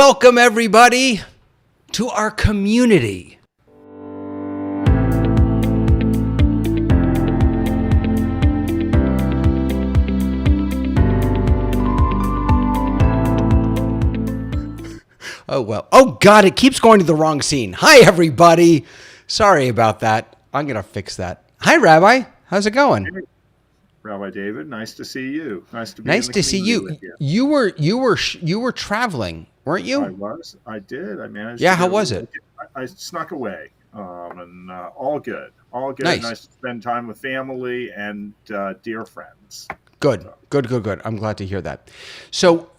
Welcome, everybody, to our community. Oh, well. Oh, God, it keeps going to the wrong scene. Hi, everybody. Sorry about that. I'm going to fix that. Hi, Rabbi. How's it going? Hey, Rabbi David, nice to see you. Nice to be Nice in the to see you. community with You were traveling, weren't you. you? I did. I managed Yeah, to how go. was it? I snuck away, and all good. All good. Nice. Nice to spend time with family and dear friends. Good. So, I'm glad to hear that. So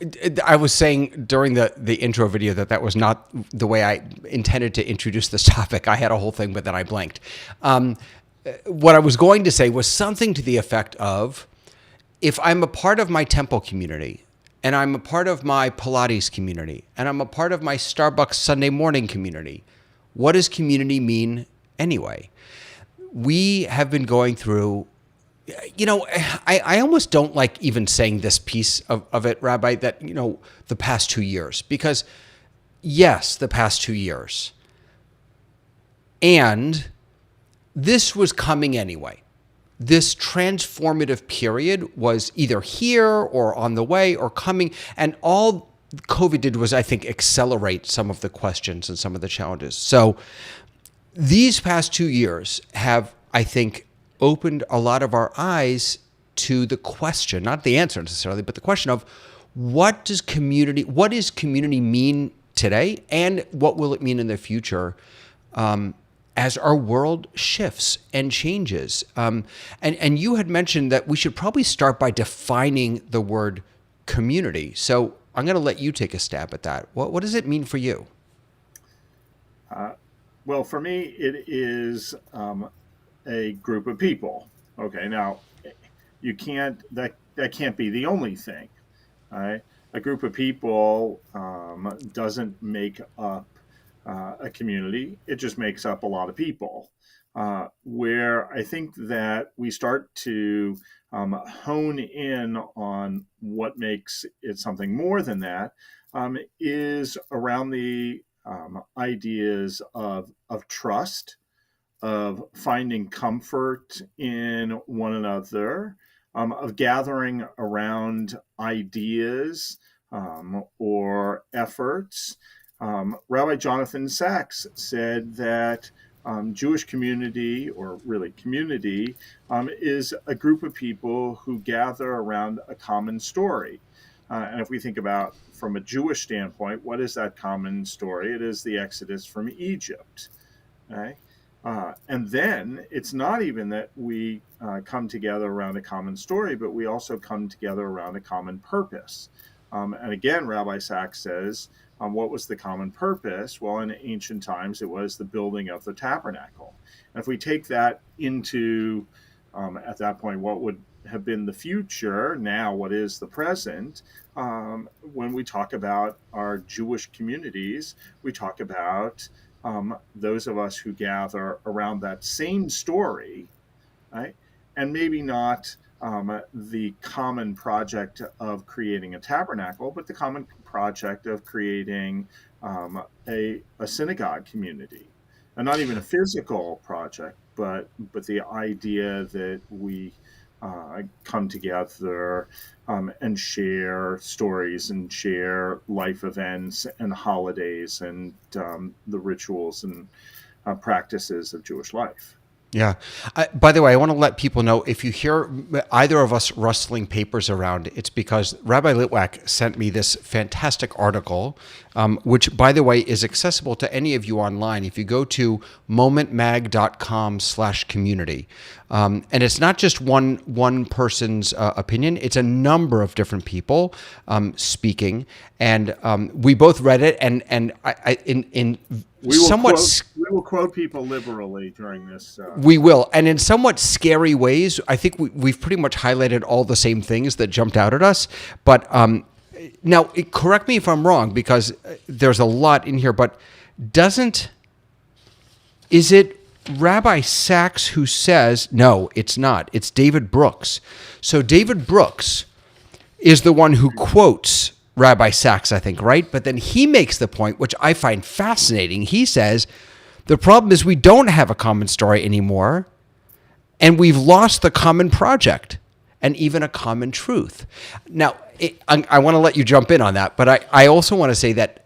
I was saying during the intro video that was not the way I intended to introduce this topic. I had a whole thing, but then I blanked. What I was going to say was something to the effect of, if I'm a part of my temple community, and I'm a part of my Pilates community, and I'm a part of my Starbucks Sunday morning community, what does community mean anyway? We have been going through, I almost don't like even saying this piece of it, Rabbi, that, the past 2 years, because yes, the past 2 years. And this was coming anyway. This transformative period was either here or on the way or coming. And all COVID did was, I think, accelerate some of the questions and some of the challenges. So these past 2 years have, I think, opened a lot of our eyes to the question, not the answer necessarily, but the question of what is community mean today, and what will it mean in the future as our world shifts and changes. And you had mentioned that we should probably start by defining the word community. So I'm going to let you take a stab at that. What does it mean for you? Well, for me, it is a group of people. Okay, now you can't that can't be the only thing. Right? A group of people doesn't make up a community. It just makes up a lot of people. Where I think that we start to hone in on what makes it something more than that is around the ideas of trust, of finding comfort in one another, of gathering around ideas or efforts. Rabbi Jonathan Sachs said that Jewish community, or really community, is a group of people who gather around a common story. And if we think about from a Jewish standpoint, what is that common story? It is the Exodus from Egypt. Right? And then it's not even that we come together around a common story, but we also come together around a common purpose. And again, Rabbi Sachs says, what was the common purpose? Well, in ancient times, it was the building of the tabernacle. And if we take that into, at that point, what would have been the future, now what is the present, when we talk about our Jewish communities, we talk about those of us who gather around that same story, right? And maybe not the common project of creating a tabernacle, but the common project of creating a synagogue community. And not even a physical project, but the idea that we come together and share stories and share life events and holidays and the rituals and practices of Jewish life. Yeah. By the way, I want to let people know, if you hear either of us rustling papers around, it's because Rabbi Litwak sent me this fantastic article, which, by the way, is accessible to any of you online. If you go to momentmag.com/community, and it's not just one person's opinion, it's a number of different people speaking, and we both read it, and we will quote people liberally during this. We will. And in somewhat scary ways, I think we've pretty much highlighted all the same things that jumped out at us. But now, correct me if I'm wrong, because there's a lot in here, but is it Rabbi Sachs who says, no, it's not. It's David Brooks. So David Brooks is the one who quotes Rabbi Sachs, I think, right? But then he makes the point, which I find fascinating. He says, the problem is we don't have a common story anymore, and we've lost the common project and even a common truth. Now, I want to let you jump in on that, but I also want to say that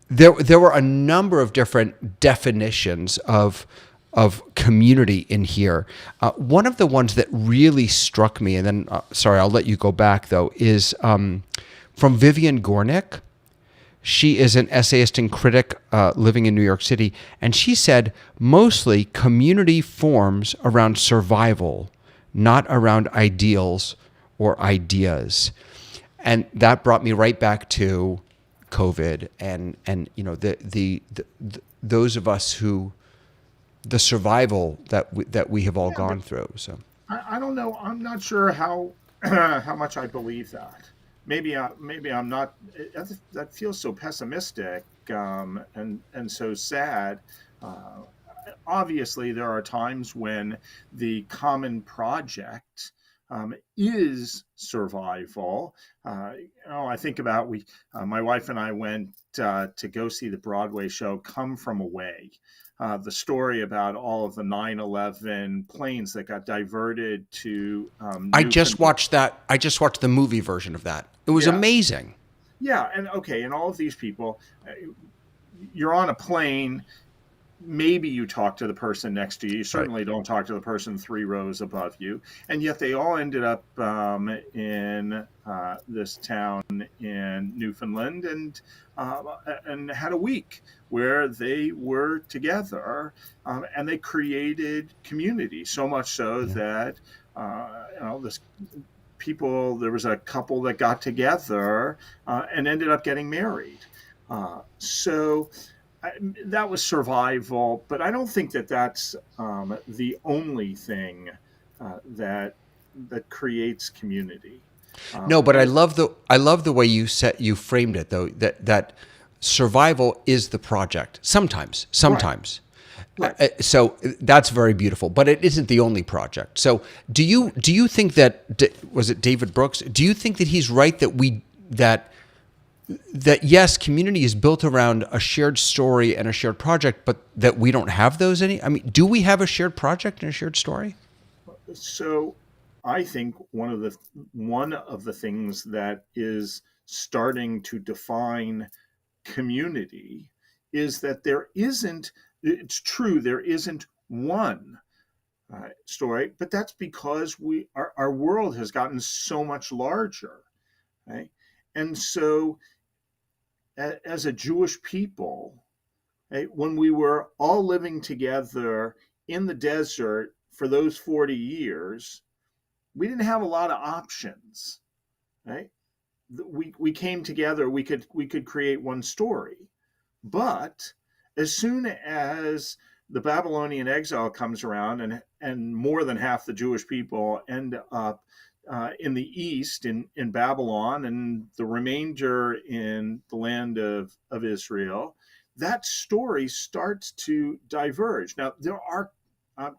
there were a number of different definitions of community in here. One of the ones that really struck me, and then sorry, I'll let you go back though, is from Vivian Gornick. She is an essayist and critic living in New York City, and she said mostly community forms around survival, not around ideals or ideas. And that brought me right back to COVID and the those of us who the survival that we have all gone through. So I don't know. I'm not sure how how much I believe that. Maybe I'm not. That feels so pessimistic and so sad. Uh, Obviously, there are times when the common project is survival. I think about my wife and I went to go see the Broadway show Come From Away. The story about all of the 9/11 planes that got diverted to I just watched that. I just watched the movie version of that. It was amazing. Yeah, and okay, and all of these people, you're on a plane. Maybe you talk to the person next to you. You certainly don't talk to the person 3 rows above you. And yet they all ended up in this town in Newfoundland and had a week where they were together and they created community. So much so that there was a couple that got together and ended up getting married. So that was survival, but I don't think that that's the only thing that creates community. No, but I love the way you framed it though. That survival is the project. Sometimes. Right. So that's very beautiful, but it isn't the only project. So do you think that was it David Brooks? Do you think that he's right that yes, community is built around a shared story and a shared project, but that we don't have those any? I mean, do we have a shared project and a shared story? So I think one of the things that is starting to define community is that it's true, there isn't one story, but that's because our world has gotten so much larger, right? And so as a Jewish people, right, when we were all living together in the desert for those 40 years, we didn't have a lot of options, right? We came together, we could create one story. But as soon as the Babylonian exile comes around and more than half the Jewish people end up in the east in Babylon and the remainder in the land of Israel, that story starts to diverge. Now, there are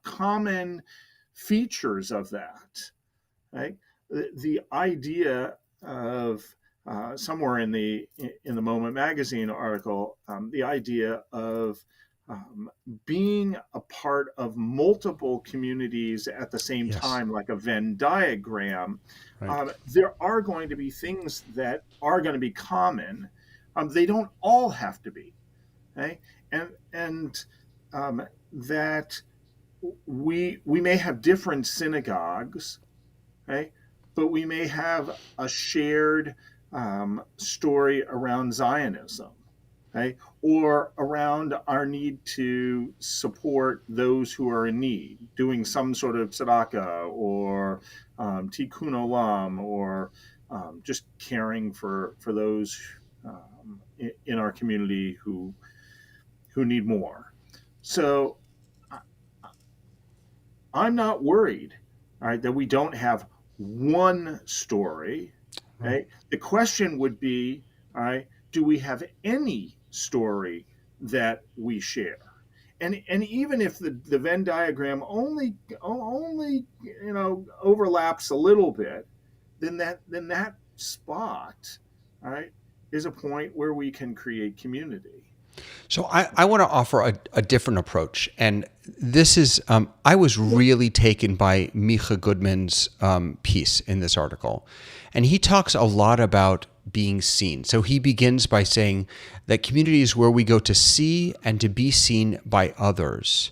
common features of that, right? The idea of somewhere in the Moment magazine article, the idea of being a part of multiple communities at the same time, like a Venn diagram. Right. There are going to be things that are going to be common. They don't all have to be, okay? And that we may have different synagogues, okay? But we may have a shared story around Zionism, okay? Or around our need to support those who are in need, doing some sort of tzedakah or tikkun olam, or just caring for those in our community who need more. So I'm not worried, all right, that we don't have one story. Right? The question would be, all right, do we have any story that we share? And even if the Venn diagram only overlaps a little bit, then that spot, all right, is a point where we can create community. So I want to offer a different approach. And this is, I was really taken by Micha Goodman's piece in this article. And he talks a lot about being seen. So he begins by saying that community is where we go to see and to be seen by others.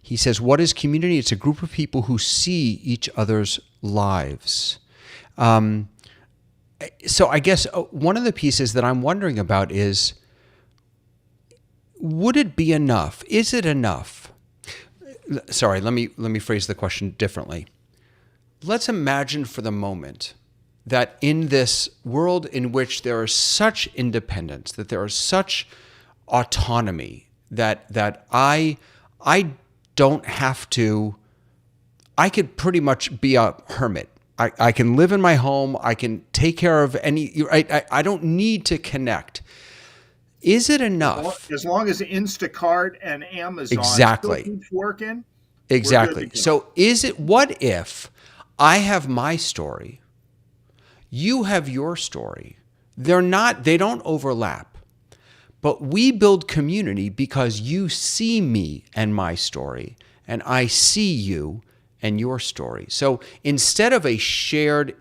He says, what is community? It's a group of people who see each other's lives. So I guess one of the pieces that I'm wondering about is, would it be enough? Is it enough? Sorry, let me phrase the question differently. Let's imagine for the moment that in this world in which there is such independence, that there is such autonomy, that I don't have to, I could pretty much be a hermit. I can live in my home. I can take care of any, I don't need to connect. Is it enough? As long as Instacart and Amazon Exactly. still keeps working, Exactly. So what if I have my story, you have your story. They don't overlap. But we build community because you see me and my story, and I see you and your story. So instead of a shared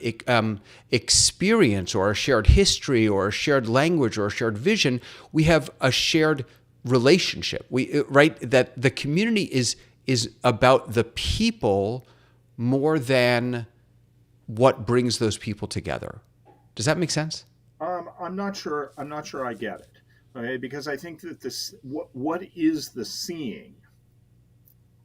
experience or a shared history or a shared language or a shared vision, we have a shared relationship. That the community is about the people more than what brings those people together. Does that make sense? I'm not sure. I'm not sure I get it. Okay, because I think that what is the seeing?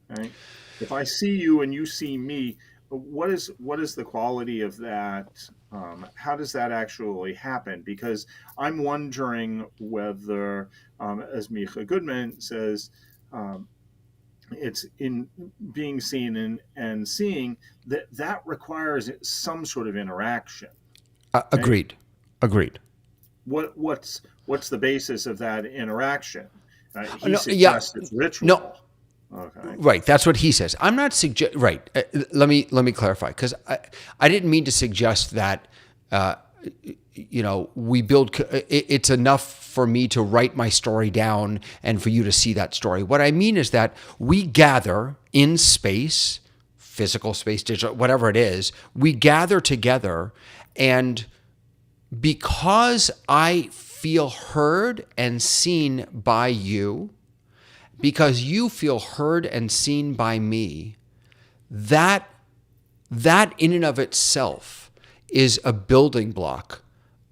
Right? If I see you and you see me, what is the quality of that? How does that actually happen? Because I'm wondering whether, as Micha Goodman says, it's in being seen and seeing that requires some sort of interaction. Okay? Agreed. What's the basis of that interaction? He No, yeah, suggests it's ritual. no, Okay. right. That's what he says. I'm not right. Let me clarify, because I didn't mean to suggest that. We build. It's enough for me to write my story down and for you to see that story. What I mean is that we gather in space, physical space, digital, whatever it is. We gather together, and because I feel heard and seen by you, because you feel heard and seen by me, that in and of itself is a building block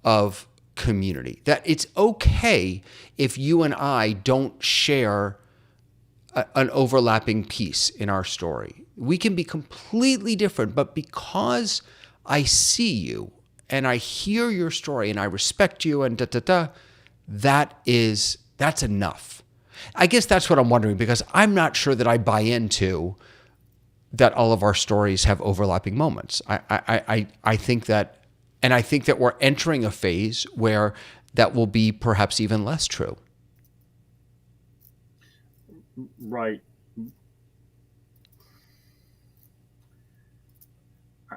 of community. That it's okay if you and I don't share an overlapping piece in our story. We can be completely different, but because I see you and I hear your story and I respect you and that's enough. I guess that's what I'm wondering, because I'm not sure that I buy into that all of our stories have overlapping moments. I think that, and I think that we're entering a phase where that will be perhaps even less true. Right.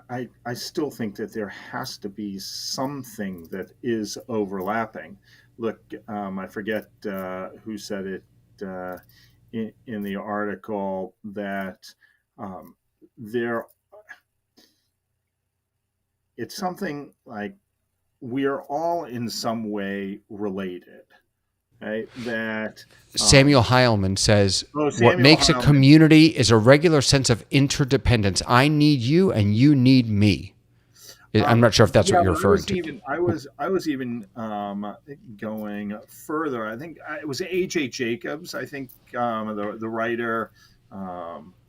I still think that there has to be something that is overlapping. Look, I forget who said it in the article that there. It's something like we are all in some way related, right? That Samuel Heilman says, what Samuel makes a Heilman. community is a regular sense of interdependence. I need you and you need me. I'm not sure if that's what you're referring to. I was even going further. I think it was A.J. Jacobs. I think the writer,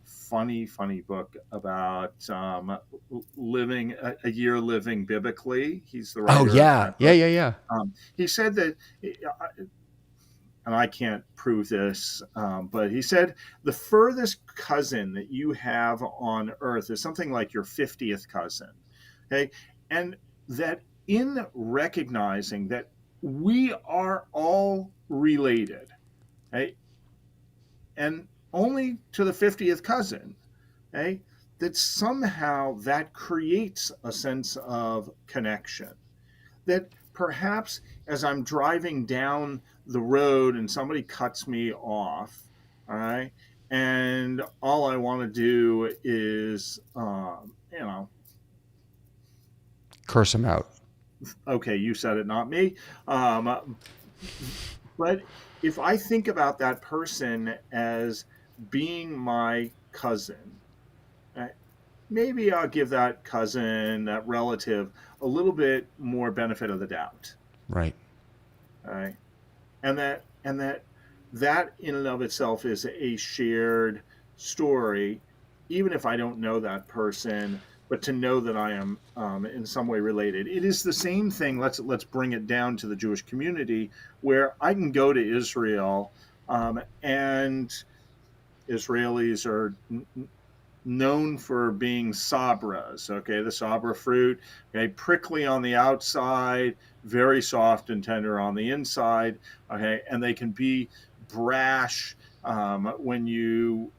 funny book about living a year living biblically. He's the writer. Oh yeah. He said that, and I can't prove this, but he said the furthest cousin that you have on earth is something like your 50th cousin. Okay. And that in recognizing that we are all related, okay, and only to the 50th cousin, okay, that somehow that creates a sense of connection. that perhaps as I'm driving down the road and somebody cuts me off, all right, and all I want to do is, Curse him out. okay, you said it, not me. Um, but if I think about that person as being my cousin, uh, maybe I'll give that cousin, that relative, a little bit more benefit of the doubt. Right. Right? And that in and of itself is a shared story, even if I don't know that person, but to know that I am in some way related. It is the same thing. Let's bring it down to the Jewish community, where I can go to Israel, and Israelis are known for being sabras. Okay, the sabra fruit, okay, prickly on the outside, very soft and tender on the inside. Okay, and they can be brash when you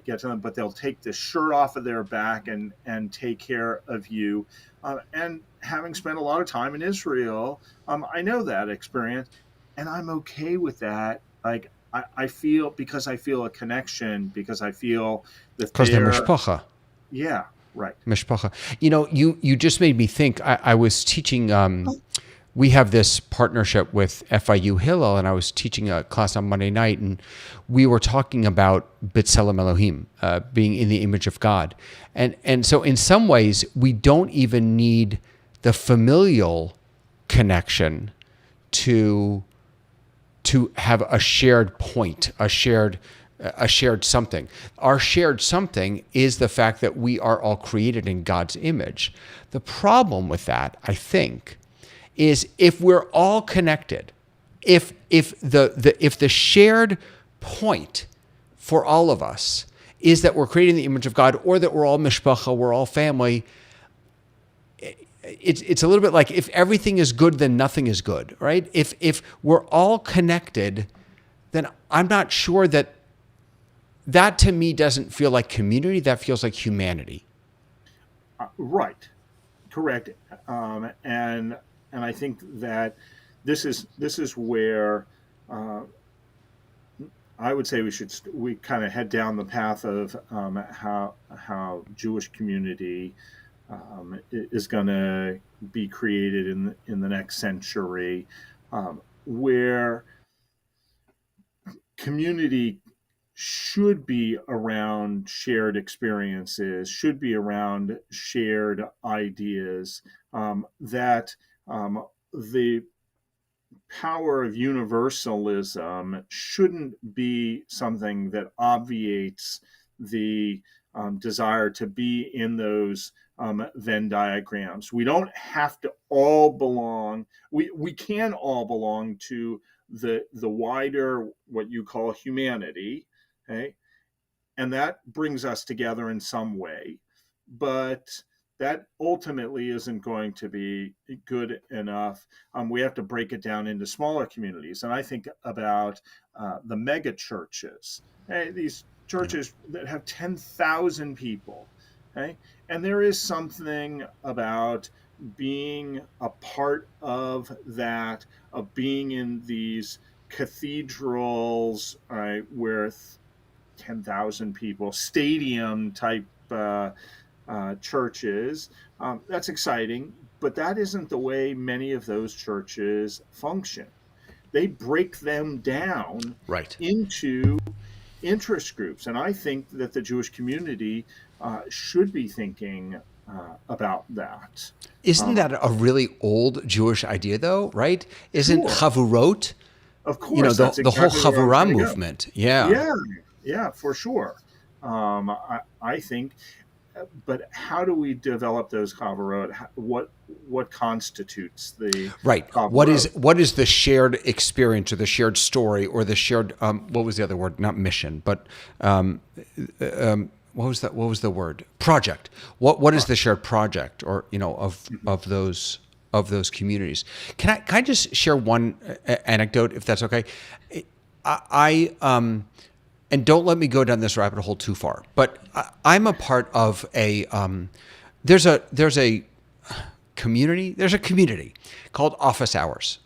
get to them, but they'll take the shirt off of their back and take care of you. And having spent a lot of time in Israel, I know that experience, and I'm okay with that. Like I feel, because I feel a connection, because I feel that Because they're they're, mishpacha. yeah, right. Mishpacha. You just made me think. I was teaching. We have this partnership with FIU Hillel, and I was teaching a class on Monday night, and we were talking about B'Tselem Elohim, being in the image of God, and so in some ways we don't even need the familial connection to have a shared point, a shared something. Our shared something is the fact that we are all created in God's image. The problem with that, I think, is if we're all connected, if the shared point for all of us is that we're creating the image of God, or that we're all mishpacha, we're all family, it's a little bit like, if everything is good, then nothing is good, right? If we're all connected, then I'm not sure that to me doesn't feel like community. That feels like humanity. Right, correct. And I think that this is where I would say we kind of head down the path of how Jewish community is going to be created in the next century, where community should be around shared experiences, should be around shared ideas, that the power of universalism shouldn't be something that obviates the desire to be in those Venn diagrams. We don't have to all belong. We can all belong to the wider, what you call, humanity, okay? And that brings us together in some way, but that ultimately isn't going to be good enough. We have to break it down into smaller communities. And I think about the mega churches, okay? These churches that have 10,000 people. Okay? And there is something about being a part of that, of being in these cathedrals, right, where 10,000 people, stadium type churches. That's exciting, but that isn't the way many of those churches function. They break them down Right. into interest groups. And I think that the Jewish community should be thinking about that. Isn't that a really old Jewish idea, though? Right? Isn't Sure. chavurot? Of course, that's The whole exactly where I was chavurah going to go. movement. Yeah. Yeah, for sure. I think, but how do we develop those chavarot? What constitutes the Right. chavarot? What is the shared experience, or the shared story, or the shared what was the other word? Not mission, but what was that? What was the word? Project. What is the shared project, or of those communities? Can I just share one anecdote, if that's okay? I and don't let me go down this rabbit hole too far, but I'm a part of a there's a community. There's a community called Office Hours,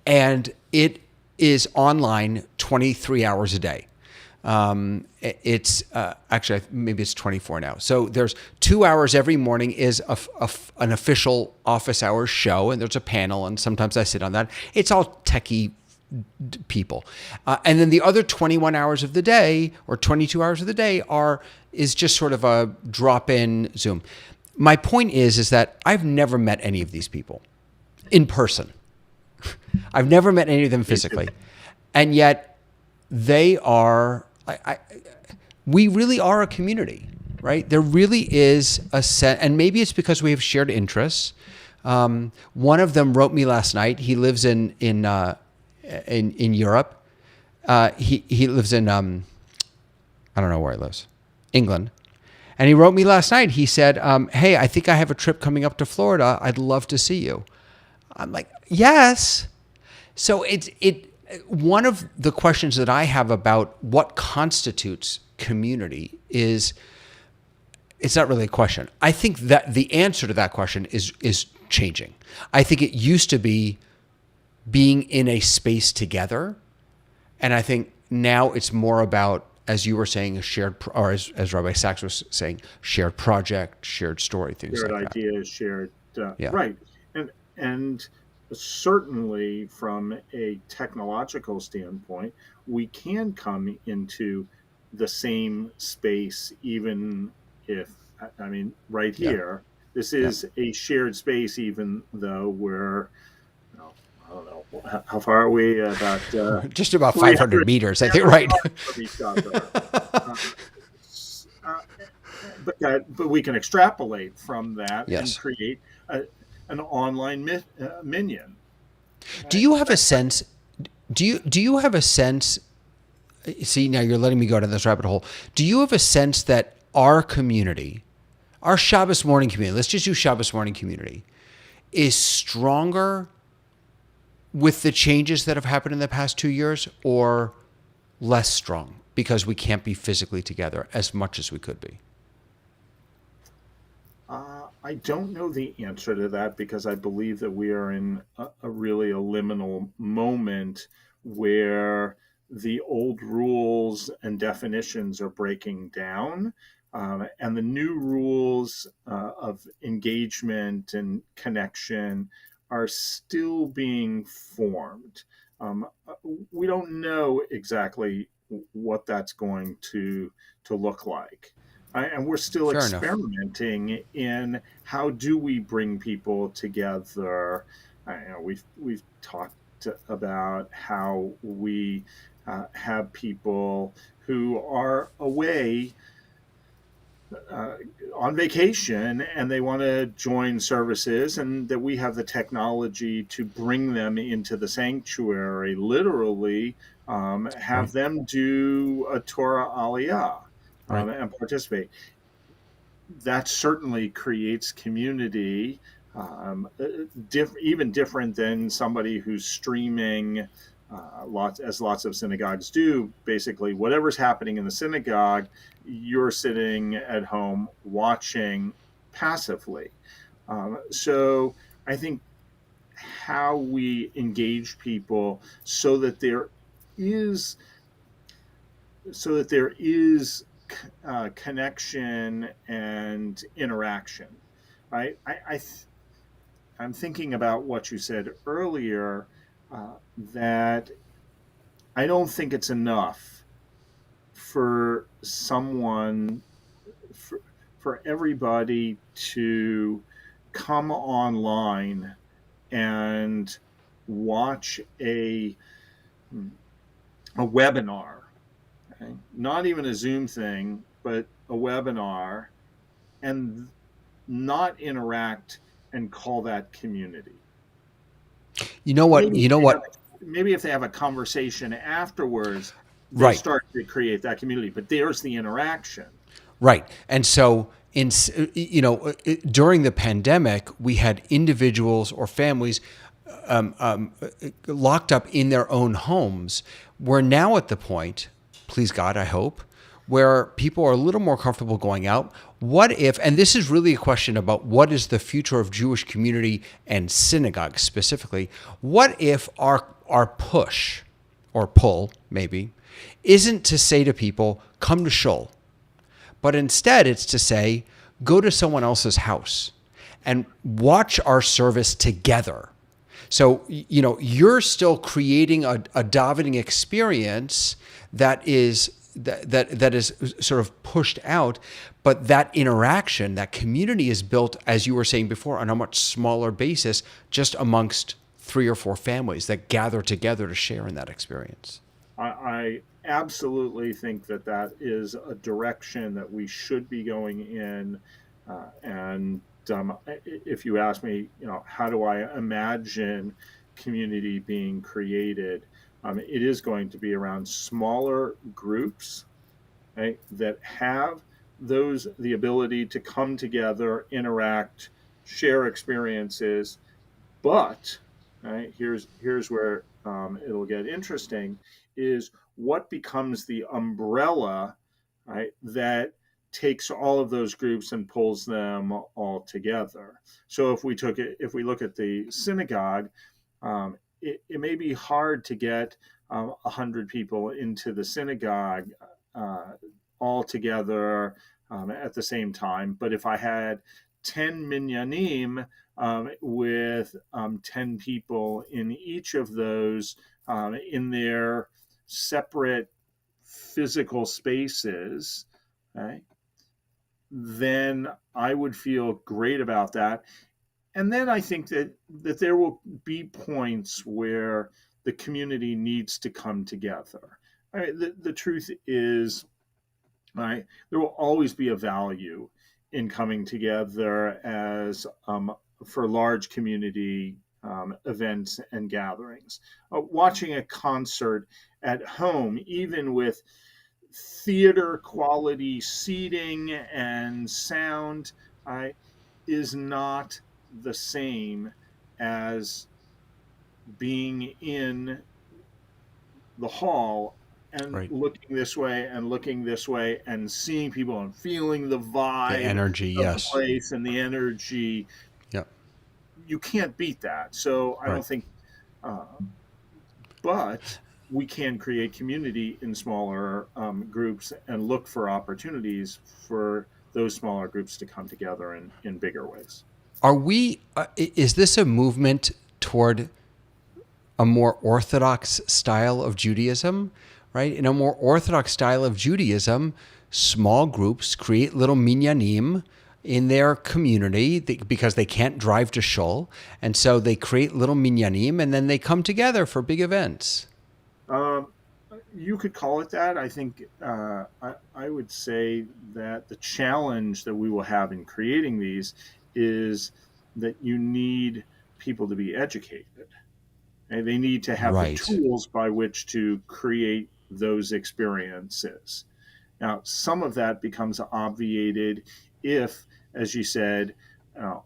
and it is online 23 hours a day. It's actually, maybe it's 24 now. So there's 2 hours every morning is an official office hours show, and there's a panel, and sometimes I sit on that. It's all techie people. And then the other 21 hours of the day, or 22 hours of the day, is just sort of a drop-in Zoom. My point is that I've never met any of these people in person. I've never met any of them physically. And yet they are... we really are a community, right? There really is a set, and maybe it's because we have shared interests. One of them wrote me last night. He lives in Europe. He lives in I don't know where he lives, England, and he wrote me last night. He said, "Hey, I think I have a trip coming up to Florida. I'd love to see you." I'm like, yes. So one of the questions that I have about what constitutes community is, it's not really a question. I think that the answer to that question is changing. I think it used to be being in a space together. And I think now it's more about, as you were saying, a shared, or as Rabbi Sachs was saying, shared project, shared story, things shared like that. Ideas, shared, right. And certainly from a technological standpoint, we can come into the same space, even if, right here, this is a shared space, even though we're, I don't know, how far are we? About just about 500 meters, I think, right? From each other. But we can extrapolate from that and create an online minion. Do you have a sense? Do you have a sense? See, now you're letting me go down this rabbit hole. Do you have a sense that our community, our Shabbos morning community, let's just use Shabbos morning community, is stronger with the changes that have happened in the past 2 years, or less strong because we can't be physically together as much as we could be? I don't know the answer to that, because I believe that we are in a really a liminal moment where the old rules and definitions are breaking down, and the new rules of engagement and connection are still being formed. We don't know exactly what that's going to look like. And we're still Fair experimenting in how do we bring people together. We've talked about how we have people who are away on vacation and they want to join services, and that we have the technology to bring them into the sanctuary, literally have them do a Torah Aliyah. And participate. That certainly creates community, even different than somebody who's streaming. Lots of synagogues do. Basically, whatever's happening in the synagogue, you're sitting at home watching passively. So I think how we engage people so that there is connection and interaction, right? I'm thinking about what you said earlier, that I don't think it's enough for everybody to come online and watch a webinar. Okay? Not even a Zoom thing, but a webinar, and not interact and call that community. You know what? Maybe if they have a conversation afterwards, they right, start to create that community. But there's the interaction. Right. And so, during the pandemic, we had individuals or families locked up in their own homes. We're now at the point, please God, I hope, where people are a little more comfortable going out. What if, and this is really a question about what is the future of Jewish community and synagogue specifically, what if our push or pull maybe isn't to say to people, come to shul, but instead it's to say, go to someone else's house and watch our service together. So, you're still creating a davening experience that is sort of pushed out, but that interaction, that community is built, as you were saying before, on a much smaller basis, just amongst 3 or 4 families that gather together to share in that experience. I absolutely think that that is a direction that we should be going in. And if you ask me, how do I imagine community being created? It is going to be around smaller groups, right, that have the ability to come together, interact, share experiences. But right, here's where it'll get interesting: is what becomes the umbrella, right, that takes all of those groups and pulls them all together. So if we look at the synagogue, it may be hard to get 100 people into the synagogue uh, all together at the same time. But if I had 10 minyanim with 10 people in each of those in their separate physical spaces, right, then I would feel great about that. And then I think that there will be points where the community needs to come together. Right? The truth is, right, there will always be a value in coming together as for large community events and gatherings. Watching a concert at home, even with theater quality seating and sound, is not the same as being in the hall and Right. looking this way and seeing people and feeling the The vibe energy, of the yes. place and the energy. Yeah. You can't beat that. So I Right. don't think, uh, but we can create community in smaller groups and look for opportunities for those smaller groups to come together in bigger ways. Is this a movement toward a more orthodox style of Judaism, right? In a more orthodox style of Judaism, small groups create little minyanim in their community because they can't drive to shul. And so they create little minyanim and then they come together for big events. Um, you could call it that. I think I would say that the challenge that we will have in creating these is that you need people to be educated. And they need to have the Right. tools by which to create those experiences. Now, some of that becomes obviated if, as you said,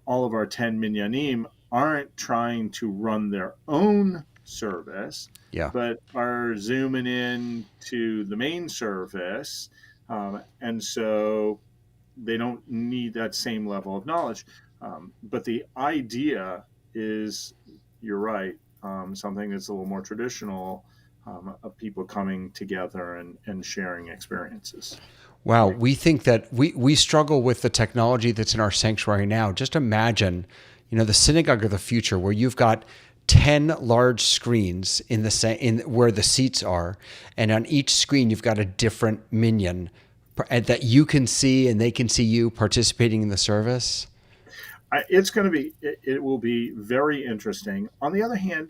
all of our 10 minyanim aren't trying to run their own service, Yeah. but are zooming in to the main service. And so they don't need that same level of knowledge. But the idea is, you're right, something that's a little more traditional, of people coming together and sharing experiences. Wow, we think that we struggle with the technology that's in our sanctuary now. Just imagine, the synagogue of the future where you've got 10 large screens in where the seats are, and on each screen you've got a different minyan that you can see and they can see you participating in the service. It's going to be, it will be very interesting. On the other hand,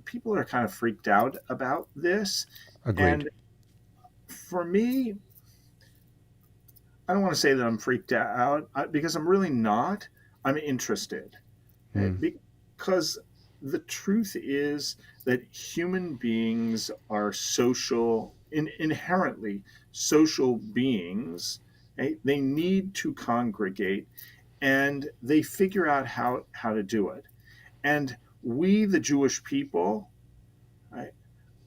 people are kind of freaked out about this. Agreed. And for me, I don't want to say that I'm freaked out because I'm really not. I'm interested. Mm, Because the truth is that human beings are inherently social beings. They need to congregate and they figure out how to do it. And we, the Jewish people, right,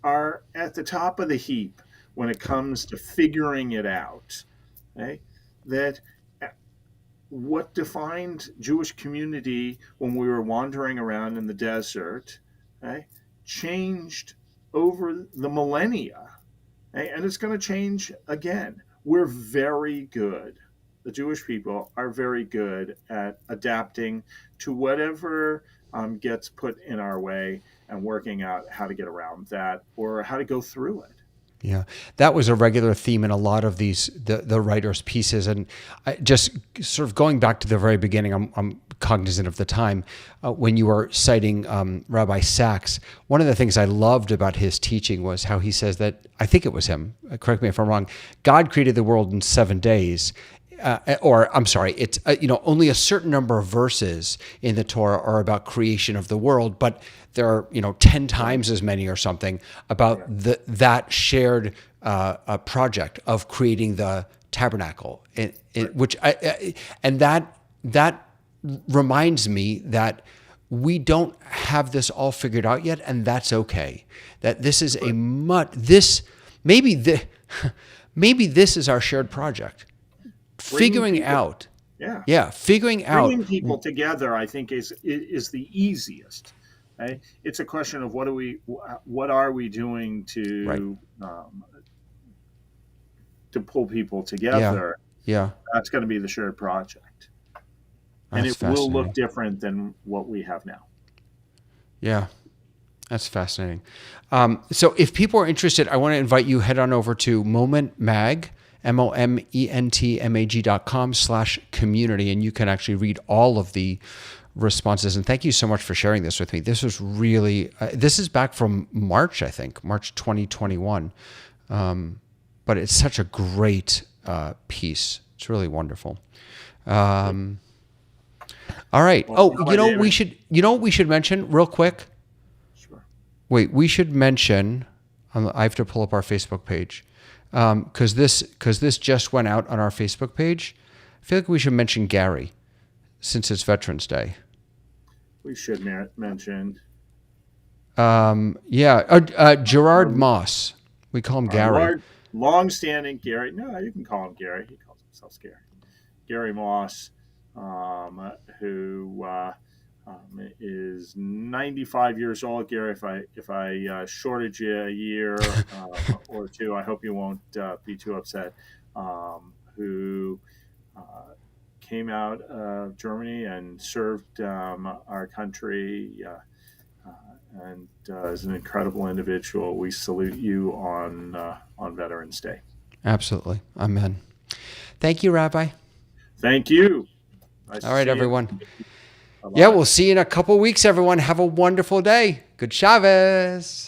are at the top of the heap when it comes to figuring it out. Okay? That what defined Jewish community when we were wandering around in the desert, okay, changed over the millennia, okay, and it's going to change again. We're very good. The Jewish people are very good at adapting to whatever gets put in our way and working out how to get around that or how to go through it. Yeah, that was a regular theme in a lot of the writers' pieces, and just sort of going back to the very beginning. I'm cognizant of the time when you were citing Rabbi Sachs. One of the things I loved about his teaching was how he says that, I think it was him. Correct me if I'm wrong. God created the world in 7 days. Or I'm sorry, it's only a certain number of verses in the Torah are about creation of the world, but there are 10 times as many or something about that shared project of creating the tabernacle, and that reminds me that we don't have this all figured out yet, and that's okay. That this is maybe this is our shared project. Figuring out bringing people together, I think is the easiest. Right? It's a question of what are we doing to pull people together. That's going to be the shared project, and it will look different than what we have now. Yeah, that's fascinating. So if people are interested, I want to invite you, head on over to momentmag, momentmag.com/community, and you can actually read all of the responses. And thank you so much for sharing this with me. This was really, this is back from March, I think, March 2021. But it's such a great piece. It's really wonderful. All right. We should mention real quick. Sure. Wait, we should mention, I have to pull up our Facebook page. Because this just went out on our Facebook page. I feel like we should mention Gary, since it's Veterans Day. We should mention. Gerard Moss. We call him Gary. Long-standing Gary. No, you can call him Gary. He calls himself Gary. Gary Moss, who is 95 years old. Gary, if I shorted you a year or two, I hope you won't be too upset. Who came out of Germany and served our country, and is an incredible individual. We salute you on Veterans Day. Absolutely, amen. Thank you, Rabbi. Thank you. Nice. All right, everyone. Yeah, we'll see you in a couple weeks, everyone. Have a wonderful day. Good Shabbos.